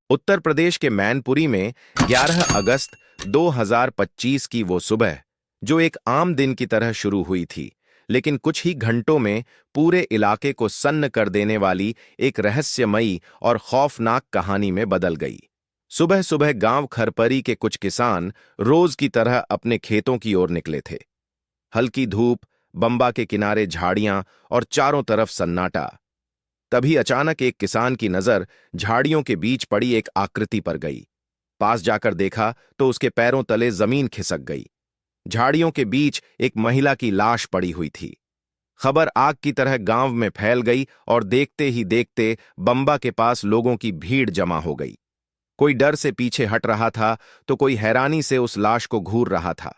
उत्तर प्रदेश के मैनपुरी में 11 अगस्त 2025 की वो सुबह, जो एक आम दिन की तरह शुरू हुई थी, लेकिन कुछ ही घंटों में पूरे इलाके को सन्न कर देने वाली एक रहस्यमयी और खौफनाक कहानी में बदल गई। सुबह सुबह गांव खरपरी के कुछ किसान रोज की तरह अपने खेतों की ओर निकले थे। हल्की धूप, बंबा के किनारे झाड़ियां और चारों तरफ सन्नाटा। तभी अचानक एक किसान की नजर झाड़ियों के बीच पड़ी एक आकृति पर गई। पास जाकर देखा तो उसके पैरों तले जमीन खिसक गई। झाड़ियों के बीच एक महिला की लाश पड़ी हुई थी। खबर आग की तरह गांव में फैल गई और देखते ही देखते बंबा के पास लोगों की भीड़ जमा हो गई। कोई डर से पीछे हट रहा था तो कोई हैरानी से उस लाश को घूर रहा था।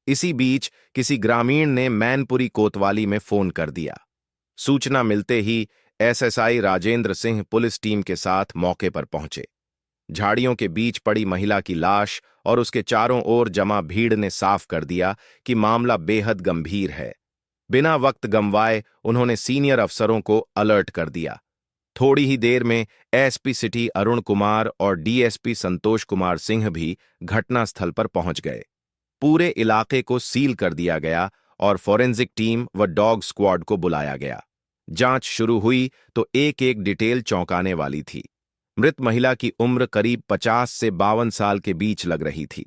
इसी बीच किसी ग्रामीण ने मैनपुरी कोतवाली में फोन कर दिया। सूचना मिलते ही SSI Rajendra Singh police team के साथ मौके पर पहुंचे। झाड़ियों के बीच पड़ी महिला की लाश और उसके चारों ओर जमा भीड़ ने साफ कर दिया कि मामला बेहद गंभीर है। बिना वक्त गंवाए उन्होंने सीनियर अफसरों को अलर्ट कर दिया। थोड़ी ही देर में एसपी सिटी अरुण कुमार और डीएसपी संतोष कुमार सिंह भी घटनास्थल पर पहुंच गए। पूरे इलाके को सील कर दिया गया और फॉरेंसिक टीम व डॉग स्क्वाड को बुलाया गया। जांच शुरू हुई तो एक एक डिटेल चौंकाने वाली थी। मृत महिला की उम्र करीब 50 से 52 साल के बीच लग रही थी।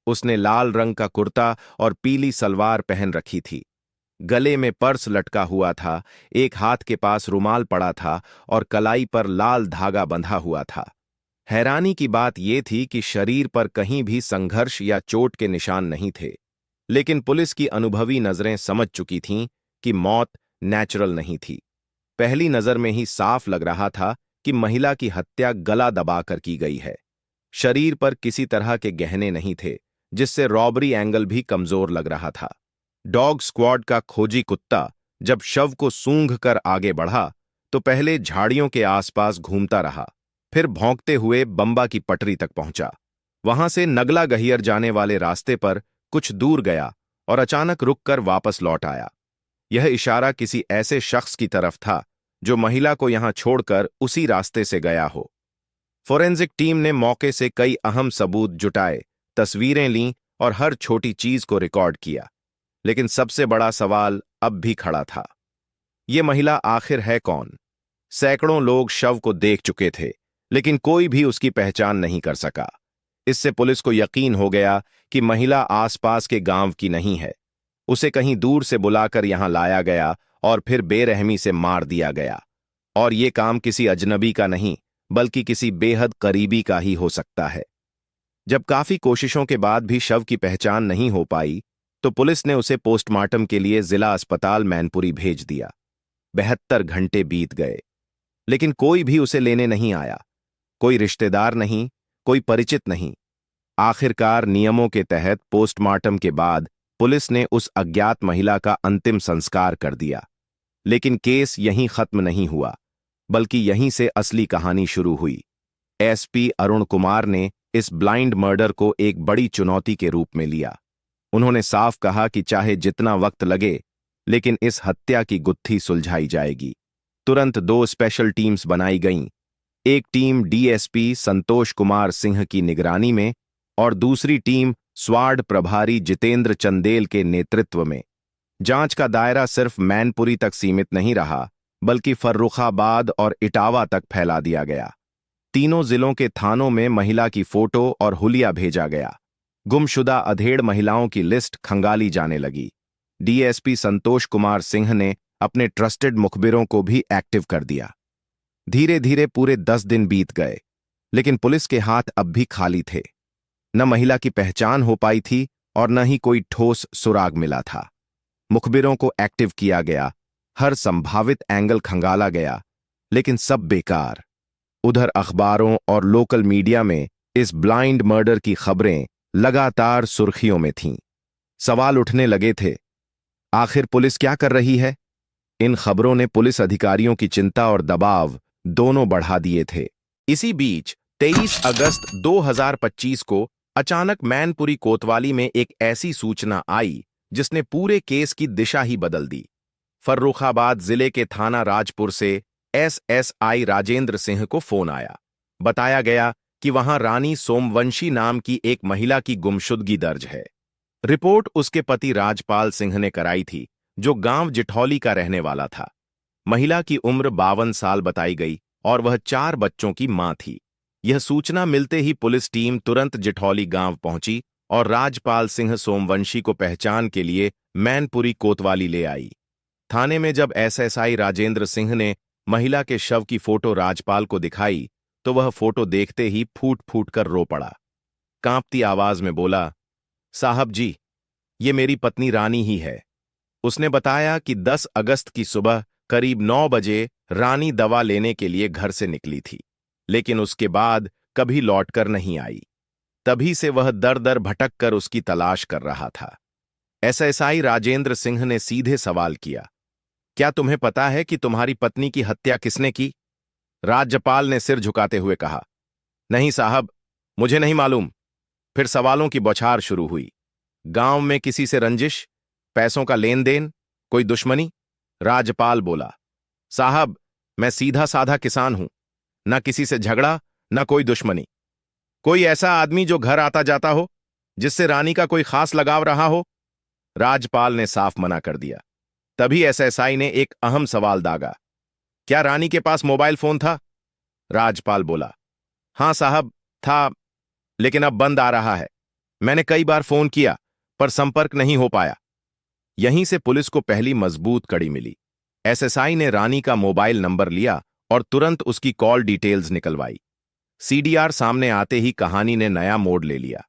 उसने लाल रंग का कुर्ता और पीली सलवार पहन रखी थी। गले में पर्स लटका हुआ था, एक हाथ के पास रुमाल पड़ा था और कलाई पर लाल धागा बंधा हुआ था। हैरानी की बात यह थी कि शरीर पर कहीं भी संघर्ष या चोट के निशान नहीं थे, लेकिन पुलिस की अनुभवी नजरें समझ चुकी थीं कि मौत नेचुरल नहीं थी। पहली नजर में ही साफ लग रहा था कि महिला की हत्या गला दबाकर की गई है। शरीर पर किसी तरह के गहने नहीं थे, जिससे रॉबरी एंगल भी कमजोर लग रहा था। डॉग स्क्वाड का खोजी कुत्ता जब शव को सूंघ कर आगे बढ़ा तो पहले झाड़ियों के आसपास घूमता रहा, फिर भौंकते हुए बंबा की पटरी तक पहुंचा। वहां से नगला गहियर जाने वाले रास्ते पर कुछ दूर गया और अचानक रुककर वापस लौट आया। यह इशारा किसी ऐसे शख्स की तरफ था जो महिला को यहां छोड़कर उसी रास्ते से गया हो। फोरेंसिक टीम ने मौके से कई अहम सबूत जुटाए, तस्वीरें लीं और हर छोटी चीज को रिकॉर्ड किया। लेकिन सबसे बड़ा सवाल अब भी खड़ा था। ये महिला आखिर है कौन? सैकड़ों लोग शव को देख चुके थे, लेकिन कोई भी उसकी पहचान नहीं कर सका। इससे पुलिस को यकीन हो गया कि महिला आसपास के गांव की नहीं है। उसे कहीं दूर से बुलाकर यहां लाया गया और फिर बेरहमी से मार दिया गया। और ये काम किसी अजनबी का नहीं, बल्कि किसी बेहद करीबी का ही हो सकता है। जब काफी कोशिशों के बाद भी शव की पहचान नहीं हो पाई, तो पुलिस ने उसे पोस्टमार्टम के लिए जिला अस्पताल मैनपुरी भेज दिया। 72 घंटे बीत गए, लेकिन कोई भी उसे लेने नहीं आया। कोई रिश्तेदार नहीं, कोई परिचित नहीं। आखिरकार नियमों के तहत पोस्टमार्टम के बाद पुलिस ने उस अज्ञात महिला का अंतिम संस्कार कर दिया। लेकिन केस यहीं खत्म नहीं हुआ, बल्कि यहीं से असली कहानी शुरू हुई। एसपी अरुण कुमार ने इस ब्लाइंड मर्डर को एक बड़ी चुनौती के रूप में लिया। उन्होंने साफ कहा कि चाहे जितना वक्त लगे, लेकिन इस हत्या की गुत्थी सुलझाई जाएगी। तुरंत 2 स्पेशल टीम्स बनाई गईं। एक टीम डीएसपी संतोष कुमार सिंह की निगरानी में और दूसरी टीम स्वाड प्रभारी जितेंद्र चंदेल के नेतृत्व में। जांच का दायरा सिर्फ मैनपुरी तक सीमित नहीं रहा, बल्कि फर्रुखाबाद और इटावा तक फैला दिया गया। तीनों जिलों के थानों में महिला की फोटो और हुलिया भेजा गया। गुमशुदा अधेड़ महिलाओं की लिस्ट खंगाली जाने लगी। डीएसपी संतोष कुमार सिंह ने अपने ट्रस्टेड मुखबिरों को भी एक्टिव कर दिया। धीरे धीरे पूरे 10 दिन बीत गए, लेकिन पुलिस के हाथ अब भी खाली थे। न महिला की पहचान हो पाई थी और न ही कोई ठोस सुराग मिला था। मुखबिरों को एक्टिव किया गया, हर संभावित एंगल खंगाला गया, लेकिन सब बेकार। उधर अखबारों और लोकल मीडिया में इस ब्लाइंड मर्डर की खबरें लगातार सुर्खियों में थीं। सवाल उठने लगे थे, आखिर पुलिस क्या कर रही है? इन खबरों ने पुलिस अधिकारियों की चिंता और दबाव दोनों बढ़ा दिए थे। इसी बीच 23 अगस्त 2025 को अचानक मैनपुरी कोतवाली में एक ऐसी सूचना आई जिसने पूरे केस की दिशा ही बदल दी। फर्रुखाबाद जिले के थाना राजपुर से एसएसआई राजेंद्र सिंह को फोन आया। बताया गया कि वहां रानी सोमवंशी नाम की एक महिला की गुमशुदगी दर्ज है। रिपोर्ट उसके पति राजपाल सिंह ने कराई थी, जो गांव जिठौली का रहने वाला था। महिला की उम्र 52 साल बताई गई और वह 4 बच्चों की मां थी। यह सूचना मिलते ही पुलिस टीम तुरंत जिठौली गांव पहुंची और राजपाल सिंह सोमवंशी को पहचान के लिए मैनपुरी कोतवाली ले आई। थाने में जब एसएसआई राजेंद्र सिंह ने महिला के शव की फोटो राजपाल को दिखाई तो वह फोटो देखते ही फूट फूट कर रो पड़ा। कांपती आवाज में बोला, साहब जी, ये मेरी पत्नी रानी ही है। उसने बताया कि 10 अगस्त की सुबह करीब 9 बजे रानी दवा लेने के लिए घर से निकली थी, लेकिन उसके बाद कभी लौटकर नहीं आई। तभी से वह दर दर भटक कर उसकी तलाश कर रहा था। एसएसआई राजेंद्र सिंह ने सीधे सवाल किया, क्या तुम्हें पता है कि तुम्हारी पत्नी की हत्या किसने की? राज्यपाल ने सिर झुकाते हुए कहा, नहीं साहब, मुझे नहीं मालूम। फिर सवालों की बौछार शुरू हुई। गांव में किसी से रंजिश, पैसों का लेन देन, कोई दुश्मनी? राज्यपाल बोला, साहब, मैं सीधा साधा किसान हूं, न किसी से झगड़ा न कोई दुश्मनी। कोई ऐसा आदमी जो घर आता जाता हो, जिससे रानी का कोई खास लगाव रहा हो? राज्यपाल ने साफ मना कर दिया। तभी एसएसआई ने एक अहम सवाल दागा, क्या रानी के पास मोबाइल फोन था? राज्यपाल बोला, हां साहब, था, लेकिन अब बंद आ रहा है। मैंने कई बार फोन किया पर संपर्क नहीं हो पाया। यहीं से पुलिस को पहली मजबूत कड़ी मिली। एसएसआई ने रानी का मोबाइल नंबर लिया और तुरंत उसकी कॉल डिटेल्स निकलवाई। सीडीआर सामने आते ही कहानी ने नया मोड़ ले लिया।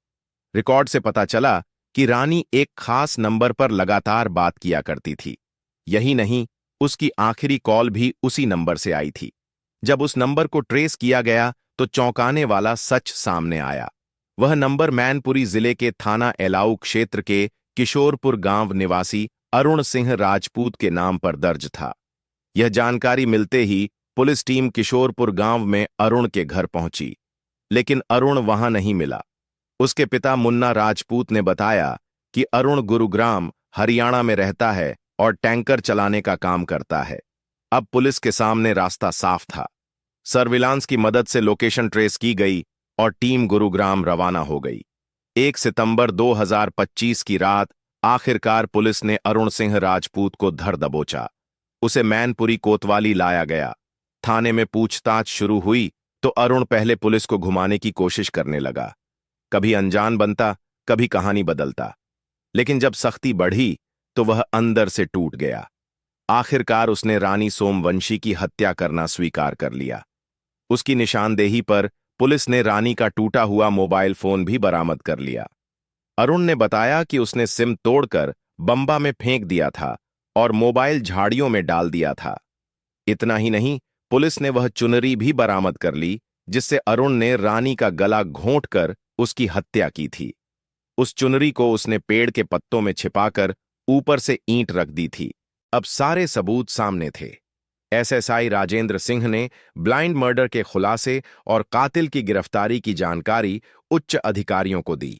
रिकॉर्ड से पता चला कि रानी एक खास नंबर पर लगातार बात किया करती थी। यही नहीं, उसकी आखिरी कॉल भी उसी नंबर से आई थी। जब उस नंबर को ट्रेस किया गया तो चौंकाने वाला सच सामने आया। वह नंबर मैनपुरी जिले के थाना एलाऊ क्षेत्र के किशोरपुर गांव निवासी अरुण सिंह राजपूत के नाम पर दर्ज था। यह जानकारी मिलते ही पुलिस टीम किशोरपुर गांव में अरुण के घर पहुंची, लेकिन अरुण वहां नहीं मिला। उसके पिता मुन्ना राजपूत ने बताया कि अरुण गुरुग्राम, हरियाणा में रहता है और टैंकर चलाने का काम करता है। अब पुलिस के सामने रास्ता साफ था। सर्विलांस की मदद से लोकेशन ट्रेस की गई और टीम गुरुग्राम रवाना हो गई। 1 सितंबर 2025 की रात आखिरकार पुलिस ने अरुण सिंह राजपूत को धर दबोचा। उसे मैनपुरी कोतवाली लाया गया। थाने में पूछताछ शुरू हुई तो अरुण पहले पुलिस को घुमाने की कोशिश करने लगा। कभी अनजान बनता, कभी कहानी बदलता, लेकिन जब सख्ती बढ़ी तो वह अंदर से टूट गया। आखिरकार उसने रानी सोमवंशी की हत्या करना स्वीकार कर लिया। उसकी निशानदेही पर पुलिस ने रानी का टूटा हुआ मोबाइल फोन भी बरामद कर लिया। अरुण ने बताया कि उसने सिम तोड़कर बम्बा में फेंक दिया था और मोबाइल झाड़ियों में डाल दिया था। इतना ही नहीं, पुलिस ने वह चुनरी भी बरामद कर ली जिससे अरुण ने रानी का गला घोंटकर उसकी हत्या की थी। उस चुनरी को उसने पेड़ के पत्तों में छिपाकर ऊपर से ईंट रख दी थी। अब सारे सबूत सामने थे। एसएसआई राजेंद्र सिंह ने ब्लाइंड मर्डर के खुलासे और कातिल की गिरफ्तारी की जानकारी उच्च अधिकारियों को दी।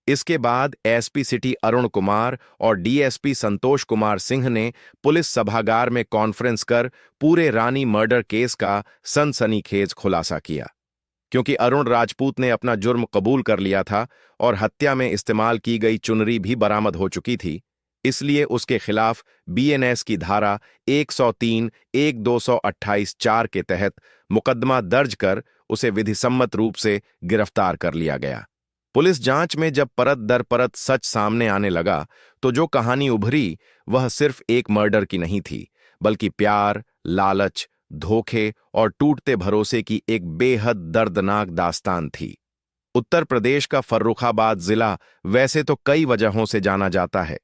इसके बाद एसपी सिटी अरुण कुमार और डीएसपी संतोष कुमार सिंह ने पुलिस सभागार में कॉन्फ्रेंस कर पूरे रानी मर्डर केस का सनसनीखेज खुलासा किया। क्योंकि अरुण राजपूत ने अपना जुर्म कबूल कर लिया था और हत्या में इस्तेमाल की गई चुनरी भी बरामद हो चुकी थी, इसलिए उसके खिलाफ बीएनएस की धारा 103, 1, 228, 4 के तहत मुकदमा दर्ज कर उसे विधिसम्मत रूप से गिरफ्तार कर लिया गया। पुलिस जांच में जब परत दर परत सच सामने आने लगा तो जो कहानी उभरी वह सिर्फ एक मर्डर की नहीं थी, बल्कि प्यार, लालच, धोखे और टूटते भरोसे की एक बेहद दर्दनाक दास्तान थी। उत्तर प्रदेश का फर्रुखाबाद जिला वैसे तो कई वजहों से जाना जाता है।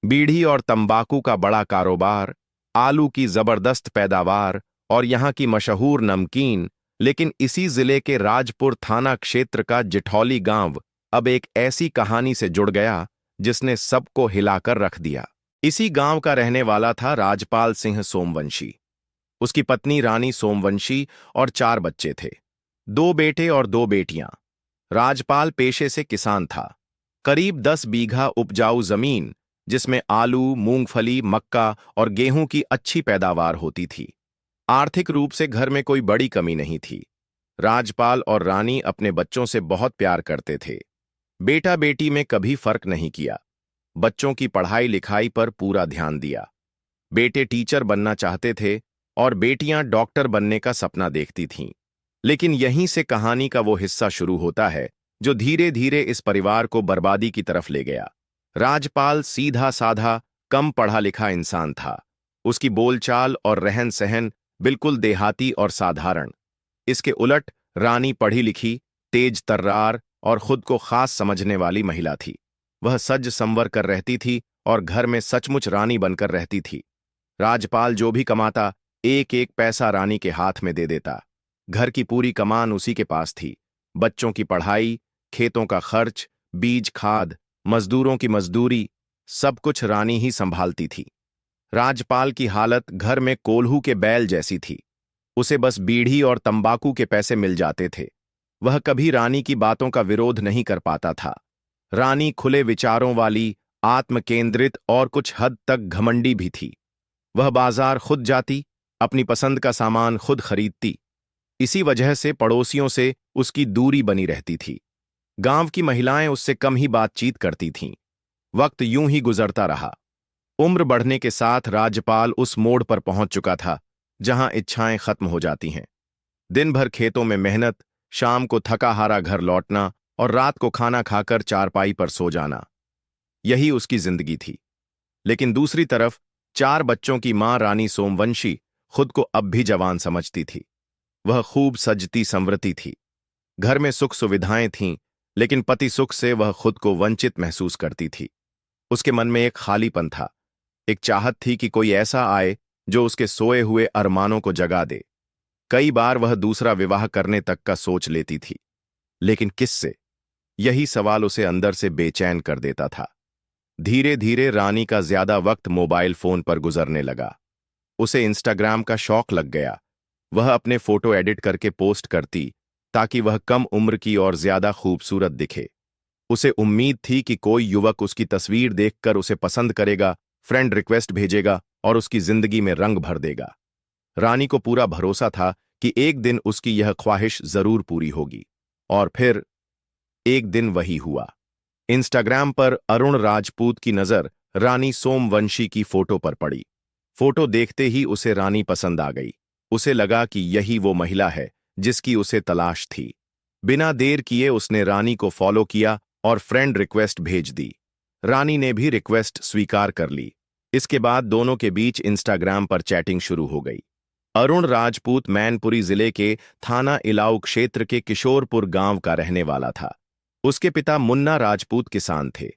बीड़ी और तंबाकू का बड़ा कारोबार, आलू की जबरदस्त पैदावार और यहाँ की मशहूर नमकीन, लेकिन इसी जिले के राजपुर थाना क्षेत्र का जिठौली गांव अब एक ऐसी कहानी से जुड़ गया जिसने सबको हिलाकर रख दिया। इसी गांव का रहने वाला था राजपाल सिंह सोमवंशी। उसकी पत्नी रानी सोमवंशी और 4 बच्चे थे, 2 बेटे और 2 बेटियां। राजपाल पेशे से किसान था। करीब 10 बीघा उपजाऊ जमीन जिसमें आलू, मूंगफली, मक्का और गेहूं की अच्छी पैदावार होती थी। आर्थिक रूप से घर में कोई बड़ी कमी नहीं थी। राजपाल और रानी अपने बच्चों से बहुत प्यार करते थे। बेटा बेटी में कभी फर्क नहीं किया। बच्चों की पढ़ाई लिखाई पर पूरा ध्यान दिया। बेटे टीचर बनना चाहते थे और बेटियां डॉक्टर बनने का सपना देखती थीं। लेकिन यहीं से कहानी का वो हिस्सा शुरू होता है जो धीरे धीरे इस परिवार को बर्बादी की तरफ ले गया। राजपाल सीधा साधा, कम पढ़ा लिखा इंसान था। उसकी बोलचाल और रहन सहन बिल्कुल देहाती और साधारण। इसके उलट रानी पढ़ी लिखी, तेज तर्रार और खुद को खास समझने वाली महिला थी। वह सज संवर कर रहती थी और घर में सचमुच रानी बनकर रहती थी। राजपाल जो भी कमाता, एक एक पैसा रानी के हाथ में दे देता। घर की पूरी कमान उसी के पास थी। बच्चों की पढ़ाई, खेतों का खर्च, बीज खाद, मजदूरों की मजदूरी, सब कुछ रानी ही संभालती थी। राजपाल की हालत घर में कोल्हू के बैल जैसी थी। उसे बस बीड़ी और तंबाकू के पैसे मिल जाते थे। वह कभी रानी की बातों का विरोध नहीं कर पाता था। रानी खुले विचारों वाली, आत्मकेंद्रित और कुछ हद तक घमंडी भी थी। वह बाजार खुद जाती, अपनी पसंद का सामान खुद खरीदती। इसी वजह से पड़ोसियों से उसकी दूरी बनी रहती थी। गांव की महिलाएं उससे कम ही बातचीत करती थीं। वक्त यूं ही गुजरता रहा। उम्र बढ़ने के साथ राजपाल उस मोड़ पर पहुंच चुका था जहां इच्छाएं खत्म हो जाती हैं। दिन भर खेतों में मेहनत, शाम को थका हारा घर लौटना और रात को खाना खाकर चारपाई पर सो जाना, यही उसकी जिंदगी थी। लेकिन दूसरी तरफ 4 बच्चों की मां रानी सोमवंशी खुद को अब भी जवान समझती थी। वह खूब सजती संवरती थी। घर में सुख सुविधाएं थीं, लेकिन पति सुख से वह खुद को वंचित महसूस करती थी। उसके मन में एक खालीपन था, एक चाहत थी कि कोई ऐसा आए जो उसके सोए हुए अरमानों को जगा दे। कई बार वह दूसरा विवाह करने तक का सोच लेती थी, लेकिन किससे? यही सवाल उसे अंदर से बेचैन कर देता था। धीरे धीरे रानी का ज्यादा वक्त मोबाइल फोन पर गुजरने लगा। उसे इंस्टाग्राम का शौक लग गया। वह अपने फोटो एडिट करके पोस्ट करती ताकि वह कम उम्र की और ज्यादा खूबसूरत दिखे। उसे उम्मीद थी कि कोई युवक उसकी तस्वीर देखकर उसे पसंद करेगा, फ्रेंड रिक्वेस्ट भेजेगा और उसकी जिंदगी में रंग भर देगा। रानी को पूरा भरोसा था कि एक दिन उसकी यह ख्वाहिश जरूर पूरी होगी। और फिर एक दिन वही हुआ। इंस्टाग्राम पर अरुण राजपूत की नजर रानी सोमवंशी की फोटो पर पड़ी। फोटो देखते ही उसे रानी पसंद आ गई। उसे लगा कि यही वो महिला है जिसकी उसे तलाश थी। बिना देर किए उसने रानी को फॉलो किया और फ्रेंड रिक्वेस्ट भेज दी। रानी ने भी रिक्वेस्ट स्वीकार कर ली। इसके बाद दोनों के बीच इंस्टाग्राम पर चैटिंग शुरू हो गई। अरुण राजपूत मैनपुरी जिले के थाना इलाऊ क्षेत्र के किशोरपुर गांव का रहने वाला था। उसके पिता मुन्ना राजपूत किसान थे।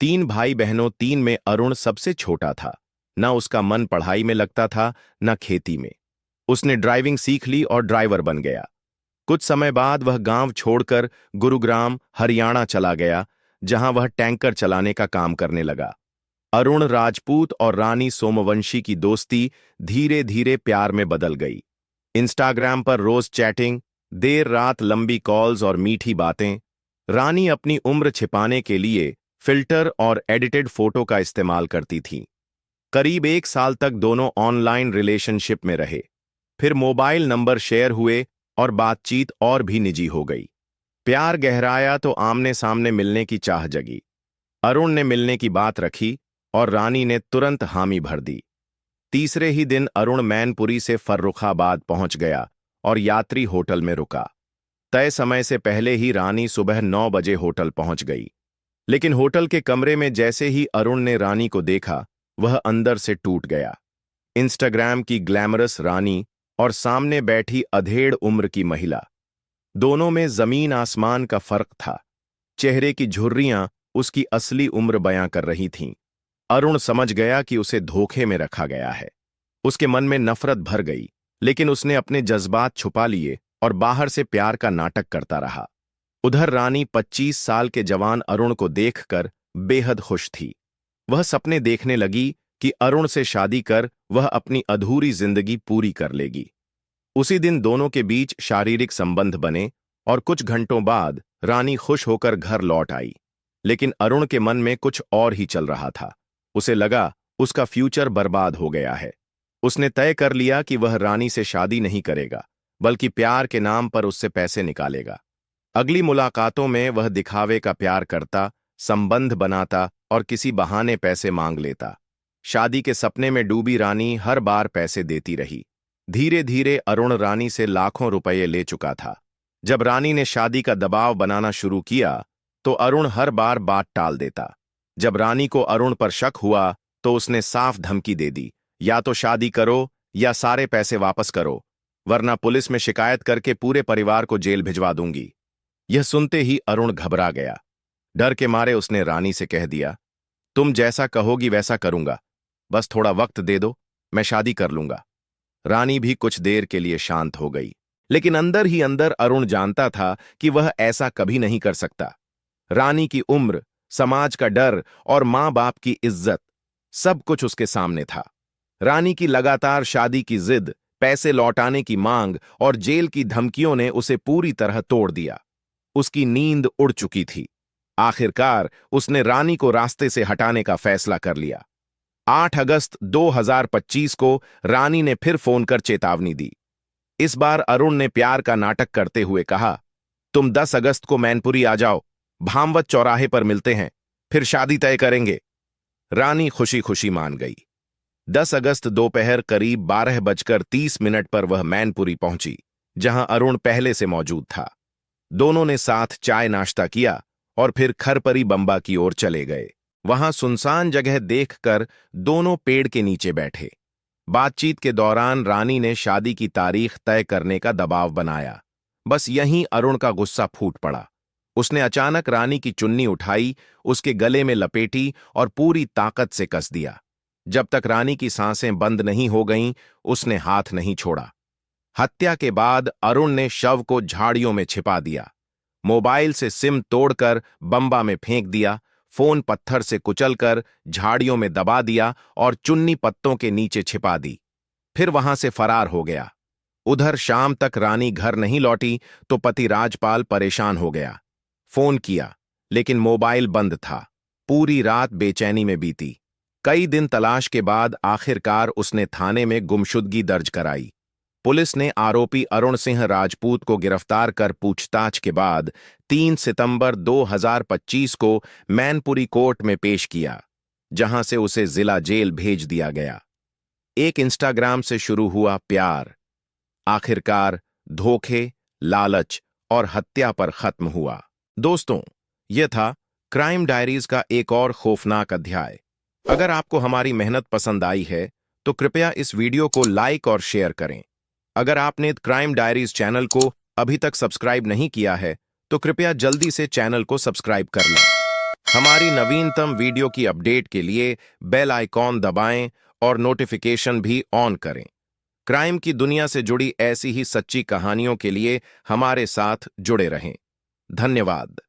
3 भाई बहनों 3 में अरुण सबसे छोटा था। न उसका मन पढ़ाई में लगता था, न खेती में। उसने ड्राइविंग सीख ली और ड्राइवर बन गया। कुछ समय बाद वह गांव छोड़कर गुरुग्राम, हरियाणा चला गया, जहां वह टैंकर चलाने का काम करने लगा। अरुण राजपूत और रानी सोमवंशी की दोस्ती धीरे धीरे प्यार में बदल गई। इंस्टाग्राम पर रोज चैटिंग, देर रात लंबी कॉल्स और मीठी बातें। रानी अपनी उम्र छिपाने के लिए फिल्टर और एडिटेड फोटो का इस्तेमाल करती थी। करीब 1 साल तक दोनों ऑनलाइन रिलेशनशिप में रहे। फिर मोबाइल नंबर शेयर हुए और बातचीत और भी निजी हो गई। प्यार गहराया तो आमने सामने मिलने की चाह जगी। अरुण ने मिलने की बात रखी और रानी ने तुरंत हामी भर दी। तीसरे ही दिन अरुण मैनपुरी से फर्रुखाबाद पहुंच गया और यात्री होटल में रुका। तय समय से पहले ही रानी सुबह 9 बजे होटल पहुंच गई। लेकिन होटल के कमरे में जैसे ही अरुण ने रानी को देखा, वह अंदर से टूट गया। इंस्टाग्राम की ग्लैमरस रानी और सामने बैठी अधेड़ उम्र की महिला, दोनों में जमीन आसमान का फर्क था। चेहरे की झुर्रियां उसकी असली उम्र बयां कर रही थीं। अरुण समझ गया कि उसे धोखे में रखा गया है। उसके मन में नफरत भर गई, लेकिन उसने अपने जज्बात छुपा लिए और बाहर से प्यार का नाटक करता रहा। उधर रानी 25 साल के जवान अरुण को देखकर बेहद खुश थी। वह सपने देखने लगी कि अरुण से शादी कर वह अपनी अधूरी जिंदगी पूरी कर लेगी। उसी दिन दोनों के बीच शारीरिक संबंध बने और कुछ घंटों बाद रानी खुश होकर घर लौट आई। लेकिन अरुण के मन में कुछ और ही चल रहा था। उसे लगा उसका फ्यूचर बर्बाद हो गया है। उसने तय कर लिया कि वह रानी से शादी नहीं करेगा, बल्कि प्यार के नाम पर उससे पैसे निकालेगा। अगली मुलाकातों में वह दिखावे का प्यार करता, संबंध बनाता और किसी बहाने पैसे मांग लेता। शादी के सपने में डूबी रानी हर बार पैसे देती रही। धीरे धीरे अरुण रानी से लाखों रुपये ले चुका था। जब रानी ने शादी का दबाव बनाना शुरू किया तो अरुण हर बार बात टाल देता। जब रानी को अरुण पर शक हुआ तो उसने साफ धमकी दे दी, या तो शादी करो या सारे पैसे वापस करो, वरना पुलिस में शिकायत करके पूरे परिवार को जेल भिजवा दूंगी। यह सुनते ही अरुण घबरा गया। डर के मारे उसने रानी से कह दिया, तुम जैसा कहोगी वैसा करूंगा, बस थोड़ा वक्त दे दो, मैं शादी कर लूंगा। रानी भी कुछ देर के लिए शांत हो गई, लेकिन अंदर ही अंदर अरुण जानता था कि वह ऐसा कभी नहीं कर सकता। रानी की उम्र, समाज का डर और मां बाप की इज्जत, सब कुछ उसके सामने था। रानी की लगातार शादी की जिद, पैसे लौटाने की मांग और जेल की धमकियों ने उसे पूरी तरह तोड़ दिया। उसकी नींद उड़ चुकी थी। आखिरकार उसने रानी को रास्ते से हटाने का फैसला कर लिया। 8 अगस्त 2025 को रानी ने फिर फोन कर चेतावनी दी। इस बार अरुण ने प्यार का नाटक करते हुए कहा, तुम 10 अगस्त को मैनपुरी आ जाओ, भामवत चौराहे पर मिलते हैं, फिर शादी तय करेंगे। रानी खुशी खुशी मान गई। 10 अगस्त दोपहर करीब 12:30 पर वह मैनपुरी पहुंची, जहां अरुण पहले से मौजूद था। दोनों ने साथ चाय नाश्ता किया और फिर खरपरी बंबा की ओर चले गए। वहां सुनसान जगह देखकर दोनों पेड़ के नीचे बैठे। बातचीत के दौरान रानी ने शादी की तारीख तय करने का दबाव बनाया। बस यहीं अरुण का गुस्सा फूट पड़ा। उसने अचानक रानी की चुन्नी उठाई, उसके गले में लपेटी और पूरी ताकत से कस दिया। जब तक रानी की सांसें बंद नहीं हो गईं, उसने हाथ नहीं छोड़ा। हत्या के बाद अरुण ने शव को झाड़ियों में छिपा दिया। मोबाइल से सिम तोड़कर बंबा में फेंक दिया, फोन पत्थर से कुचलकर झाड़ियों में दबा दिया और चुन्नी पत्तों के नीचे छिपा दी। फिर वहां से फरार हो गया। उधर शाम तक रानी घर नहीं लौटी तो पति राजपाल परेशान हो गया। फोन किया, लेकिन मोबाइल बंद था। पूरी रात बेचैनी में बीती। कई दिन तलाश के बाद आखिरकार उसने थाने में गुमशुदगी दर्ज कराई। पुलिस ने आरोपी अरुण सिंह राजपूत को गिरफ्तार कर पूछताछ के बाद 3 सितंबर 2025 को मैनपुरी कोर्ट में पेश किया, जहां से उसे जिला जेल भेज दिया गया। एक इंस्टाग्राम से शुरू हुआ प्यार आखिरकार धोखे, लालच और हत्या पर खत्म हुआ। दोस्तों, यह था क्राइम डायरीज का एक और खौफनाक अध्याय। अगर आपको हमारी मेहनत पसंद आई है तो कृपया इस वीडियो को लाइक और शेयर करें। अगर आपने क्राइम डायरीज चैनल को अभी तक सब्सक्राइब नहीं किया है तो कृपया जल्दी से चैनल को सब्सक्राइब कर लें। हमारी नवीनतम वीडियो की अपडेट के लिए बेल आइकॉन दबाएं और नोटिफिकेशन भी ऑन करें। क्राइम की दुनिया से जुड़ी ऐसी ही सच्ची कहानियों के लिए हमारे साथ जुड़े रहें। धन्यवाद।